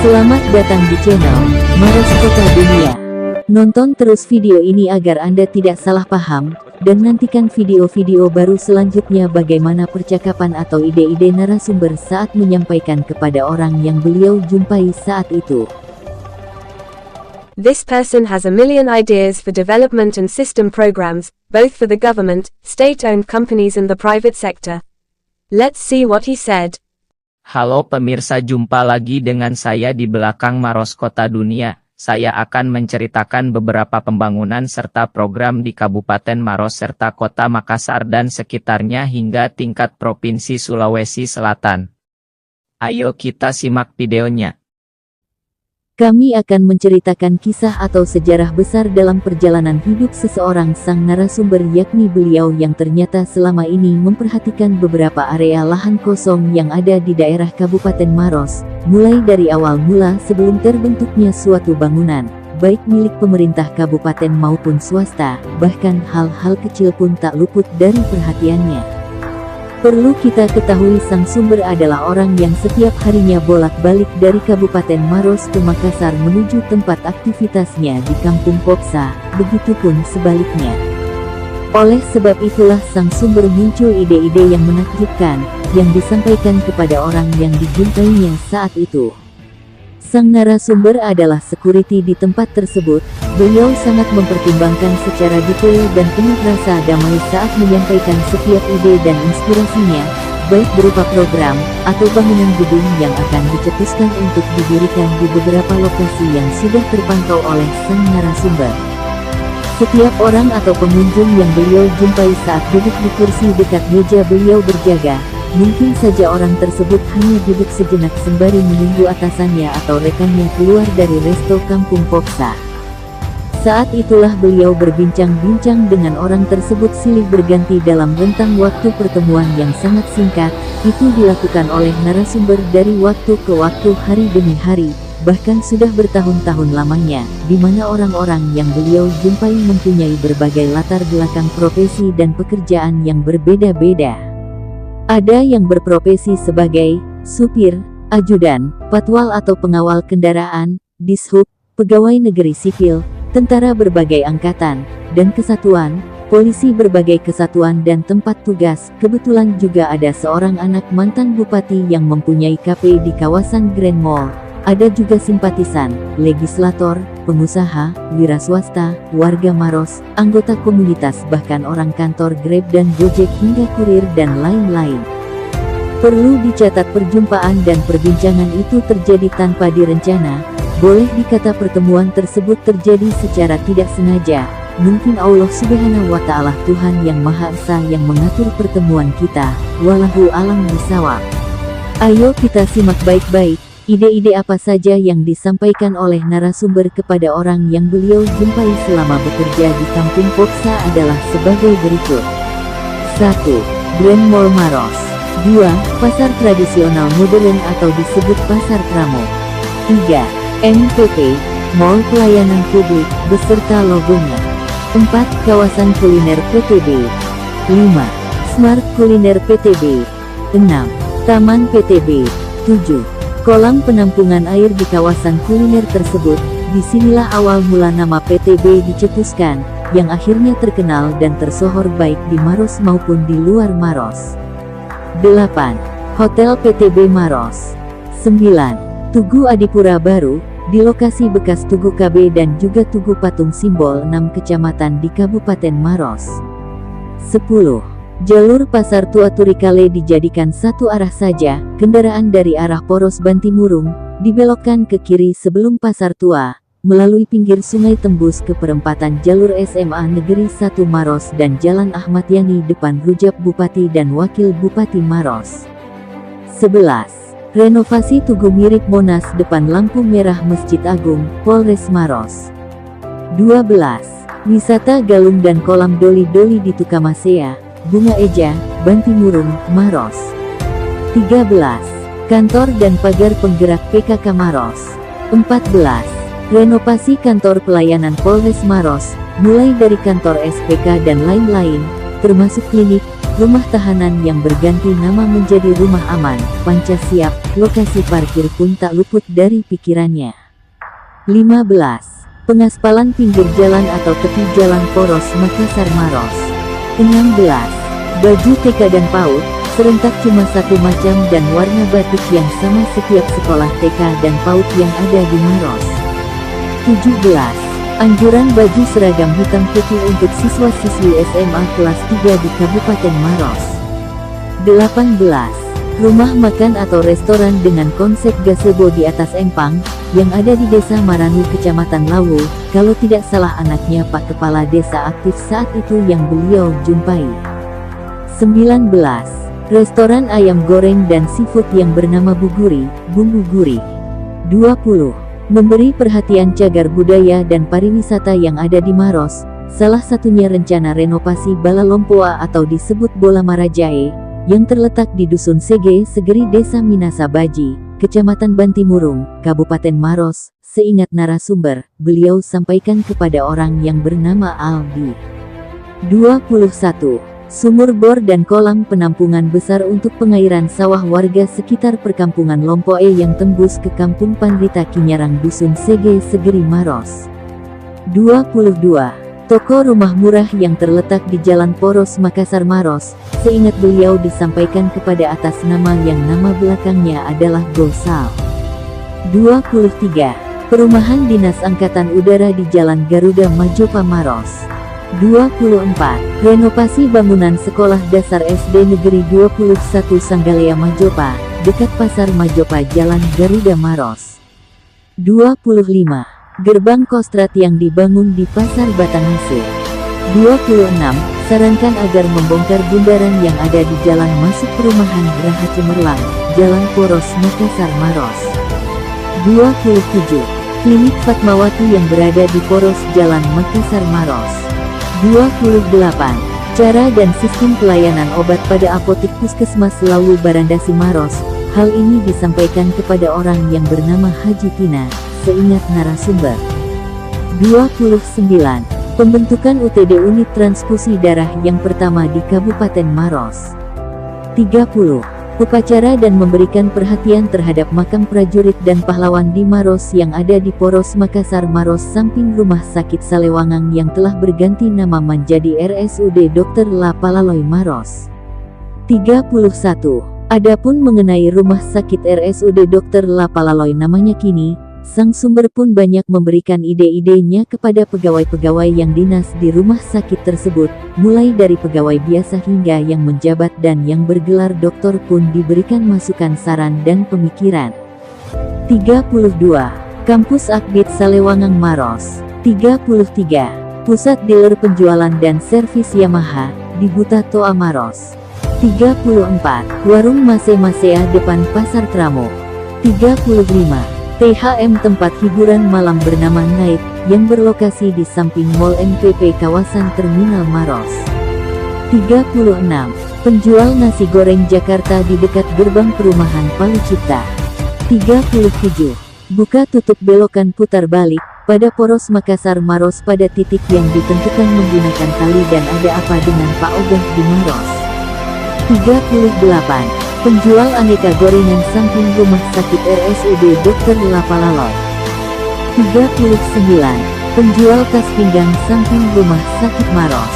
Selamat datang di channel Maros Kota Dunia. Nonton terus video ini agar Anda tidak salah paham, dan nantikan video-video baru selanjutnya bagaimana percakapan atau ide-ide narasumber saat menyampaikan kepada orang yang beliau jumpai saat itu. This person has a million ideas for development and system programs, both for the government, state-owned companies and the private sector. Let's see what he said. Halo pemirsa, jumpa lagi dengan saya di belakang Maros Kota Dunia. Saya akan menceritakan beberapa pembangunan serta program di Kabupaten Maros serta Kota Makassar dan sekitarnya hingga tingkat Provinsi Sulawesi Selatan. Ayo kita simak videonya. Kami akan menceritakan kisah atau sejarah besar dalam perjalanan hidup seseorang sang narasumber, yakni beliau yang ternyata selama ini memperhatikan beberapa area lahan kosong yang ada di daerah Kabupaten Maros, mulai dari awal mula sebelum terbentuknya suatu bangunan, baik milik pemerintah kabupaten maupun swasta, bahkan hal-hal kecil pun tak luput dari perhatiannya. Perlu kita ketahui sang sumber adalah orang yang setiap harinya bolak-balik dari Kabupaten Maros ke Makassar menuju tempat aktivitasnya di Kampung Popsa, begitupun sebaliknya. Oleh sebab itulah sang sumber muncul ide-ide yang menakjubkan, yang disampaikan kepada orang yang dijumpainya saat itu. Sang narasumber adalah security di tempat tersebut. Beliau sangat mempertimbangkan secara detail dan penuh rasa damai saat menyampaikan setiap ide dan inspirasinya, baik berupa program atau bangunan gedung yang akan dicetuskan untuk didirikan di beberapa lokasi yang sudah terpantau oleh sang narasumber. Setiap orang atau pengunjung yang beliau jumpai saat duduk di kursi dekat meja beliau berjaga, mungkin saja orang tersebut hanya duduk sejenak sembari menunggu atasannya atau rekannya keluar dari resto Kampung Popsa. Saat itulah beliau berbincang-bincang dengan orang tersebut silih berganti dalam rentang waktu pertemuan yang sangat singkat. Itu dilakukan oleh narasumber dari waktu ke waktu, hari demi hari, bahkan sudah bertahun-tahun lamanya, di mana orang-orang yang beliau jumpai mempunyai berbagai latar belakang profesi dan pekerjaan yang berbeda-beda. Ada yang berprofesi sebagai supir, ajudan, patwal atau pengawal kendaraan, dishub, pegawai negeri sipil, tentara berbagai angkatan dan kesatuan, polisi berbagai kesatuan dan tempat tugas. Kebetulan juga ada seorang anak mantan bupati yang mempunyai KP di kawasan Grand Mall. Ada juga simpatisan, legislator, pengusaha, wira swasta, warga Maros, anggota komunitas, bahkan orang kantor Grab dan Gojek hingga kurir dan lain-lain. Perlu dicatat, perjumpaan dan perbincangan itu terjadi tanpa direncana. Boleh dikata pertemuan tersebut terjadi secara tidak sengaja. Mungkin Allah Subhanahu wa Ta'ala, Tuhan yang Maha Esa, yang mengatur pertemuan kita. Wallahu a'lam bishawab. Ayo kita simak baik-baik. Ide-ide apa saja yang disampaikan oleh narasumber kepada orang yang beliau jumpai selama bekerja di Kampung Popsa adalah sebagai berikut. 1. Grand Mall Maros. 2. Pasar tradisional modern atau disebut Pasar Kramo. 3. MPP, Mall Pelayanan Publik, beserta logonya. 4. Kawasan Kuliner PTB. 5. Smart Kuliner PTB. 6. Taman PTB. 7. Kolam penampungan air di kawasan kuliner tersebut. Disinilah awal mula nama PTB dicetuskan, yang akhirnya terkenal dan tersohor baik di Maros maupun di luar Maros. 8. Hotel PTB Maros. 9. Tugu Adipura Baru, di lokasi bekas Tugu KB dan juga Tugu Patung Simbol 6 kecamatan di Kabupaten Maros. 10. Jalur Pasar Tua Turikale dijadikan satu arah saja. Kendaraan dari arah Poros Bantimurung dibelokkan ke kiri sebelum Pasar Tua, melalui pinggir sungai tembus ke perempatan jalur SMA Negeri 1 Maros dan Jalan Ahmad Yani depan Rujak Bupati dan Wakil Bupati Maros. 11. Renovasi Tugu mirip Monas depan lampu merah Masjid Agung, Polres Maros. 12. Wisata Galung dan kolam doli-doli di Tukamasea, Bunga Eja, Bantimurung, Maros. 13. Kantor dan pagar penggerak PKK Maros. 14. Renovasi kantor pelayanan Polres Maros, mulai dari kantor SPK dan lain-lain, termasuk klinik, rumah tahanan yang berganti nama menjadi Rumah Aman, Panca Siap, lokasi parkir pun tak luput dari pikirannya. 15. Pengaspalan pinggir jalan atau tepi jalan poros Makassar Maros. 16. Baju TK dan PAUD, serentak cuma satu macam dan warna batik yang sama setiap sekolah TK dan PAUD yang ada di Maros. 17. Anjuran baju seragam hitam putih untuk siswa-siswi SMA kelas 3 di Kabupaten Maros. 18. Rumah makan atau restoran dengan konsep gazebo di atas empang, yang ada di Desa Maranu Kecamatan Lawu, kalau tidak salah anaknya Pak Kepala Desa aktif saat itu yang beliau jumpai. 19. Restoran ayam goreng dan seafood yang bernama Buguri, Bumbu Gurih. 20. Memberi perhatian cagar budaya dan pariwisata yang ada di Maros, salah satunya rencana renovasi Bala Lompoa atau disebut Bola Marajae, yang terletak di Dusun Sege Segeri Desa Minasa Baji, Kecamatan Bantimurung, Kabupaten Maros. Seingat narasumber, beliau sampaikan kepada orang yang bernama Aldi. 21. Sumur bor dan kolam penampungan besar untuk pengairan sawah warga sekitar perkampungan Lompoe yang tembus ke Kampung Pandrita Kinyarang Dusun Sege Segeri Maros. 22. Toko rumah murah yang terletak di Jalan Poros Makassar Maros, seingat beliau disampaikan kepada atas nama yang nama belakangnya adalah Gosal. 23. Perumahan Dinas Angkatan Udara di Jalan Garuda Majopa Maros. 24. Renovasi bangunan Sekolah Dasar SD Negeri 21 Sanggalea Majopa, dekat Pasar Majopa Jalan Garuda Maros. 25. Gerbang Kostrad yang dibangun di Pasar Batanghase. 26. Sarankan agar membongkar bundaran yang ada di jalan masuk perumahan Geraha Cemerlang, Jalan Poros Makassar Maros. 27. Klinik Fatmawati yang berada di Poros Jalan Makassar Maros. 28. Cara dan sistem pelayanan obat pada apotik Puskesmas Lawu Barandasi Maros. Hal ini disampaikan kepada orang yang bernama Haji Tina, seingat narasumber. 29. Pembentukan UTD Unit Transfusi Darah yang pertama di Kabupaten Maros. 30. Upacara dan memberikan perhatian terhadap makam prajurit dan pahlawan di Maros yang ada di Poros Makassar Maros samping Rumah Sakit Salewangang yang telah berganti nama menjadi RSUD Dr. La Palaloy Maros. 31. Adapun mengenai Rumah Sakit RSUD Dr. La Palaloy namanya kini, sang sumber pun banyak memberikan ide-idenya kepada pegawai-pegawai yang dinas di rumah sakit tersebut, mulai dari pegawai biasa hingga yang menjabat dan yang bergelar doktor pun diberikan masukan saran dan pemikiran. 32. Kampus Akbit Salewangang Maros. 33. Pusat dealer penjualan dan servis Yamaha, di Buta Toa Maros. 34. Warung Mase-Masea depan Pasar Tramo. 35. THM tempat hiburan malam bernama Night, yang berlokasi di samping Mall MPP kawasan Terminal Maros. 36. Penjual nasi goreng Jakarta di dekat gerbang perumahan Palu Cipta. 37. Buka tutup belokan putar balik, pada Poros Makassar Maros pada titik yang ditentukan menggunakan tali dan ada apa dengan Pak Ogah di Maros. 38. Penjual aneka gorengan samping Rumah Sakit RSUD Dr. La Palaloy. 39. Penjual tas pinggang samping Rumah Sakit Maros.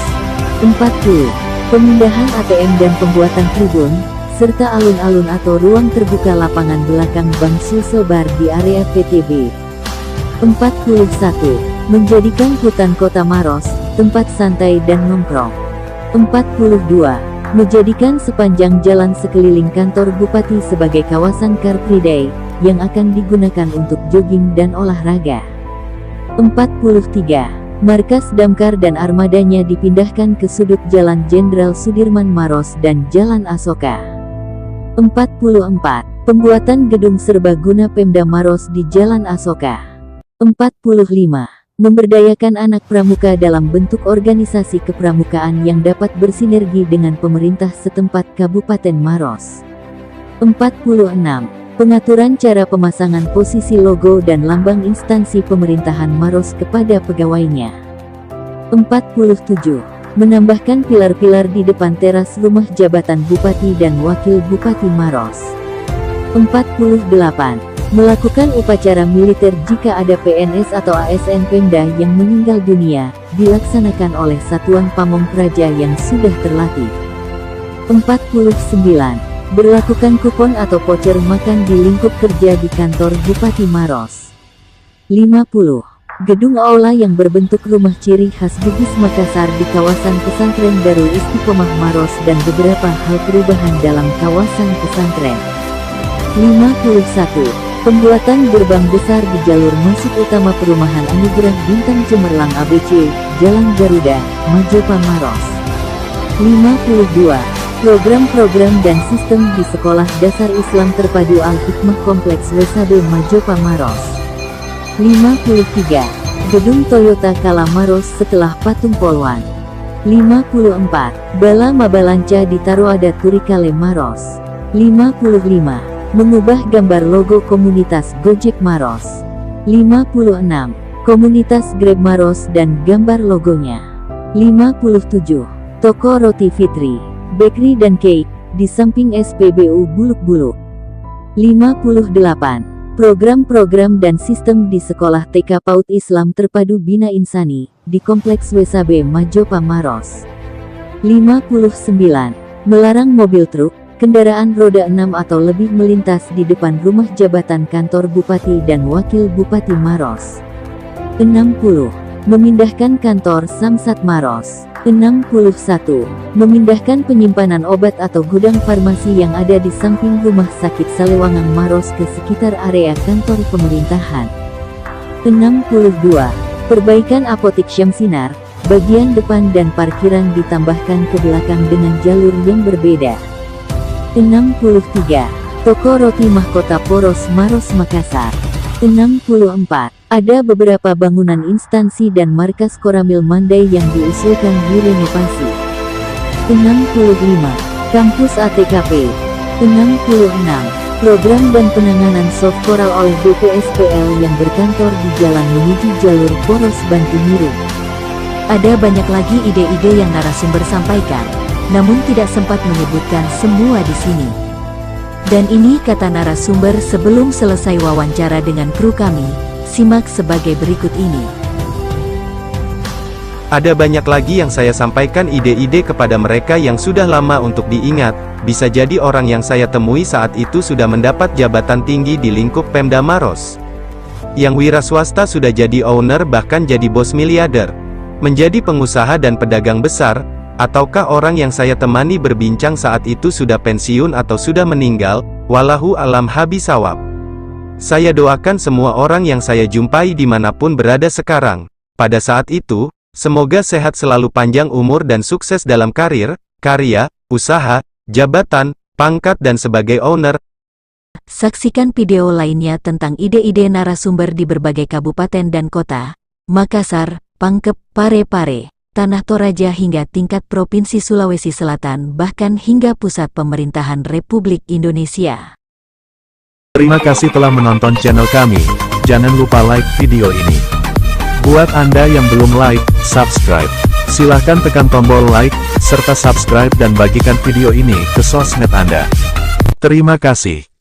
40. Pemindahan ATM dan pembuatan tribun, serta alun-alun atau ruang terbuka lapangan belakang Bank Sulselbar di area PTB. 41. Menjadikan hutan kota Maros, tempat santai dan nongkrong. 42. Menjadikan sepanjang jalan sekeliling kantor Bupati sebagai kawasan Car Free Day, yang akan digunakan untuk jogging dan olahraga. 43. Markas Damkar dan armadanya dipindahkan ke sudut Jalan Jenderal Sudirman Maros dan Jalan Asoka. 44. Pembuatan gedung serbaguna Pemda Maros di Jalan Asoka. 45. Memberdayakan anak pramuka dalam bentuk organisasi kepramukaan yang dapat bersinergi dengan pemerintah setempat Kabupaten Maros. 46. Pengaturan cara pemasangan posisi logo dan lambang instansi pemerintahan Maros kepada pegawainya. 47. menambahkan pilar-pilar di depan teras rumah jabatan Bupati dan Wakil Bupati Maros. 48. Melakukan upacara militer jika ada PNS atau ASN Pemda yang meninggal dunia, dilaksanakan oleh Satuan Pamong Praja yang sudah terlatih. 49. Berlakukan kupon atau voucher makan di lingkup kerja di kantor Bupati Maros. 50. Gedung aula yang berbentuk rumah ciri khas Bugis Makassar di kawasan pesantren Darul Istiqomah Maros dan beberapa hal perubahan dalam kawasan pesantren. 51. Pembuatan gerbang besar di jalur masuk utama perumahan Anugerah Bintang Cemerlang ABC, Jalan Garuda, Majopa Maros. 52. Program-program dan sistem di Sekolah Dasar Islam Terpadu Al-Hikmah Kompleks Wesabe Majopa Maros. 53. Gedung Toyota Kala Maros setelah Patung Polwan. 54. Bala Mabalanca di Taruada Turikale Maros. 55. Mengubah gambar logo komunitas Gojek Maros. 56. Komunitas Grab Maros dan gambar logonya. 57. Toko Roti Fitri, Bakery dan Cake, di samping SPBU Buluk-Buluk. 58. Program-program dan sistem di Sekolah TK PAUD Islam Terpadu Bina Insani, di Kompleks Wesabe Majopa Maros. 59. Melarang mobil truk, kendaraan roda 6 atau lebih melintas di depan rumah jabatan kantor Bupati dan Wakil Bupati Maros. 60. Memindahkan kantor Samsat Maros. 61. Memindahkan penyimpanan obat atau gudang farmasi yang ada di samping rumah sakit Salewangang Maros ke sekitar area kantor pemerintahan. 62. Perbaikan apotik Syamsinar, bagian depan dan parkiran ditambahkan ke belakang dengan jalur yang berbeda. 63. Toko Roti Mahkota Poros Maros Makassar. 64. Ada beberapa bangunan instansi dan markas Koramil Mandai yang diusulkan direnovasi. 65. Kampus ATKP. 66. Program dan penanganan soft coral oleh BPSPL yang berkantor di jalan menuju jalur Poros Bantimurung. Ada banyak lagi ide-ide yang narasumber sampaikan, namun tidak sempat menyebutkan semua di sini. Dan ini kata narasumber sebelum selesai wawancara dengan kru kami. Simak sebagai berikut ini. Ada banyak lagi yang saya sampaikan ide-ide kepada mereka yang sudah lama untuk diingat. Bisa jadi orang yang saya temui saat itu sudah mendapat jabatan tinggi di lingkup Pemda Maros. Yang wira swasta sudah jadi owner bahkan jadi bos miliarder. Menjadi pengusaha dan pedagang besar. Ataukah orang yang saya temani berbincang saat itu sudah pensiun atau sudah meninggal, walahu alam habisawab. Saya doakan semua orang yang saya jumpai dimanapun berada sekarang, pada saat itu, semoga sehat selalu panjang umur dan sukses dalam karir, karya, usaha, jabatan, pangkat dan sebagai owner. Saksikan video lainnya tentang ide-ide narasumber di berbagai kabupaten dan kota, Makassar, Pangkep, Parepare, Tanah Toraja hingga tingkat Provinsi Sulawesi Selatan bahkan hingga pusat pemerintahan Republik Indonesia. Terima kasih telah menonton channel kami, jangan lupa like video ini. Buat Anda yang belum like, subscribe. Silahkan tekan tombol like, serta subscribe dan bagikan video ini ke sosmed Anda. Terima kasih.